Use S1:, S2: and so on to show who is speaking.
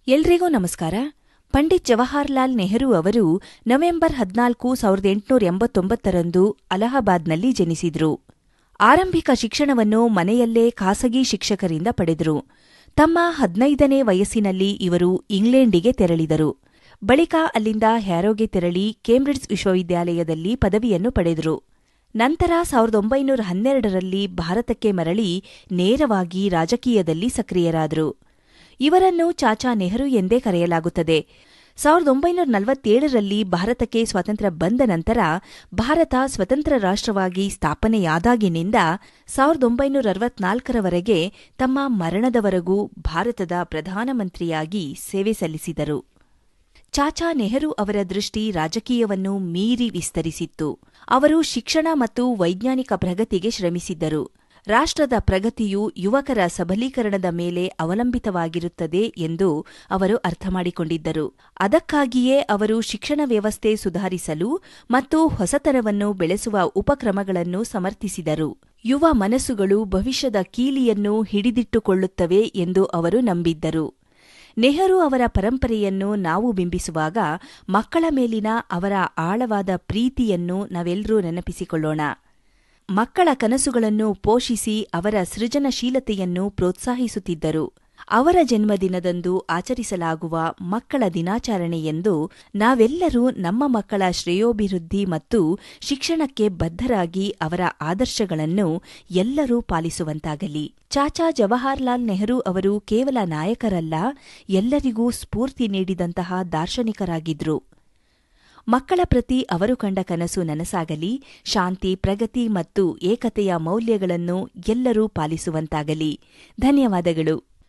S1: ಎಲ್ರಿಗೂ ನಮಸ್ಕಾರ. ಪಂಡಿತ್ ಜವಾಹರಲಾಲ್ ನೆಹರು ಅವರು ನವೆಂಬರ್ 14, 1889ರಂದು ಅಲಹಾಬಾದ್ನಲ್ಲಿ ಜನಿಸಿದರು. ಆರಂಭಿಕ ಶಿಕ್ಷಣವನ್ನು ಮನೆಯಲ್ಲೇ ಖಾಸಗಿ ಶಿಕ್ಷಕರಿಂದ ಪಡೆದರು. ತಮ್ಮ 15ನೇ ವಯಸ್ಸಿನಲ್ಲಿ ಇವರು ಇಂಗ್ಲೆಂಡಿಗೆ ತೆರಳಿದರು. ಬಳಿಕ ಅಲ್ಲಿಂದ ಹ್ಯಾರೋಗೆ ತೆರಳಿ ಕೇಂಬ್ರಿಡ್ಜ್ ವಿಶ್ವವಿದ್ಯಾಲಯದಲ್ಲಿ ಪದವಿಯನ್ನು ಪಡೆದರು. ನಂತರ 1912ರಲ್ಲಿ ಭಾರತಕ್ಕೆ ಮರಳಿ ನೇರವಾಗಿ ರಾಜಕೀಯದಲ್ಲಿ ಸಕ್ರಿಯರಾದರು. ಇವರನ್ನು ಚಾಚಾ ನೆಹರು ಎಂದೇ ಕರೆಯಲಾಗುತ್ತದೆ. 1947ರಲ್ಲಿ ಭಾರತಕ್ಕೆ ಸ್ವಾತಂತ್ರ್ಯ ಬಂದ ನಂತರ ಭಾರತ ಸ್ವತಂತ್ರ ರಾಷ್ಟ್ರವಾಗಿ ಸ್ಥಾಪನೆಯಾದಾಗಿನಿಂದ 1964ರವರೆಗೆ ತಮ್ಮ ಮರಣದವರೆಗೂ ಭಾರತದ ಪ್ರಧಾನಮಂತ್ರಿಯಾಗಿ ಸೇವೆ ಸಲ್ಲಿಸಿದರು. ಚಾಚಾ ನೆಹರು ಅವರ ದೃಷ್ಟಿ ರಾಜಕೀಯವನ್ನು ಮೀರಿ ವಿಸ್ತರಿಸಿತ್ತು. ಅವರು ಶಿಕ್ಷಣ ಮತ್ತು ವೈಜ್ಞಾನಿಕ ಪ್ರಗತಿಗೆ ಶ್ರಮಿಸಿದ್ದರು. ರಾಷ್ಟ್ರದ ಪ್ರಗತಿಯು ಯುವಕರ ಸಬಲೀಕರಣದ ಮೇಲೆ ಅವಲಂಬಿತವಾಗಿರುತ್ತದೆ ಎಂದು ಅವರು ಅರ್ಥಮಾಡಿಕೊಂಡಿದ್ದರು. ಅದಕ್ಕಾಗಿಯೇ ಅವರು ಶಿಕ್ಷಣ ವ್ಯವಸ್ಥೆ ಸುಧಾರಿಸಲು ಮತ್ತು ಹೊಸತನವನ್ನು ಬೆಳೆಸುವ ಉಪಕ್ರಮಗಳನ್ನು ಸಮರ್ಥಿಸಿದರು. ಯುವ ಮನಸ್ಸುಗಳು ಭವಿಷ್ಯದ ಕೀಲಿಯನ್ನು ಹಿಡಿದಿಟ್ಟುಕೊಳ್ಳುತ್ತವೆ ಎಂದು ಅವರು ನಂಬಿದ್ದರು. ನೆಹರು ಅವರ ಪರಂಪರೆಯನ್ನು ನಾವು ಬಿಂಬಿಸುವಾಗ ಮಕ್ಕಳ ಮೇಲಿನ ಅವರ ಆಳವಾದ ಪ್ರೀತಿಯನ್ನು ನಾವೆಲ್ಲರೂ ನೆನಪಿಸಿಕೊಳ್ಳೋಣ. ಮಕ್ಕಳ ಕನಸುಗಳನ್ನು ಪೋಷಿಸಿ ಅವರ ಸೃಜನಶೀಲತೆಯನ್ನು ಪ್ರೋತ್ಸಾಹಿಸುತ್ತಿದ್ದರು. ಅವರ ಜನ್ಮದಿನದಂದು ಆಚರಿಸಲಾಗುವ ಮಕ್ಕಳ ದಿನಾಚರಣೆಯೆಂದು ನಾವೆಲ್ಲರೂ ನಮ್ಮ ಮಕ್ಕಳ ಶ್ರೇಯೋಭಿವೃದ್ಧಿ ಮತ್ತು ಶಿಕ್ಷಣಕ್ಕೆ ಬದ್ಧರಾಗಿ ಅವರ ಆದರ್ಶಗಳನ್ನು ಎಲ್ಲರೂ ಪಾಲಿಸುವಂತಾಗಲಿ. ಚಾಚಾ ಜವಾಹರಲಾಲ್ ನೆಹರು ಅವರು ಕೇವಲ ನಾಯಕರಲ್ಲ, ಎಲ್ಲರಿಗೂ ಸ್ಫೂರ್ತಿ ನೀಡಿದಂತಹ ದಾರ್ಶನಿಕರಾಗಿದ್ರು. ಮಕ್ಕಳ ಪ್ರತಿ ಅವರು ಕಂಡ ಕನಸು ನನಸಾಗಲಿ, ಶಾಂತಿ, ಪ್ರಗತಿ ಮತ್ತು ಏಕತೆಯ ಮೌಲ್ಯಗಳನ್ನು ಎಲ್ಲರೂ ಪಾಲಿಸುವಂತಾಗಲಿ. ಧನ್ಯವಾದಗಳು.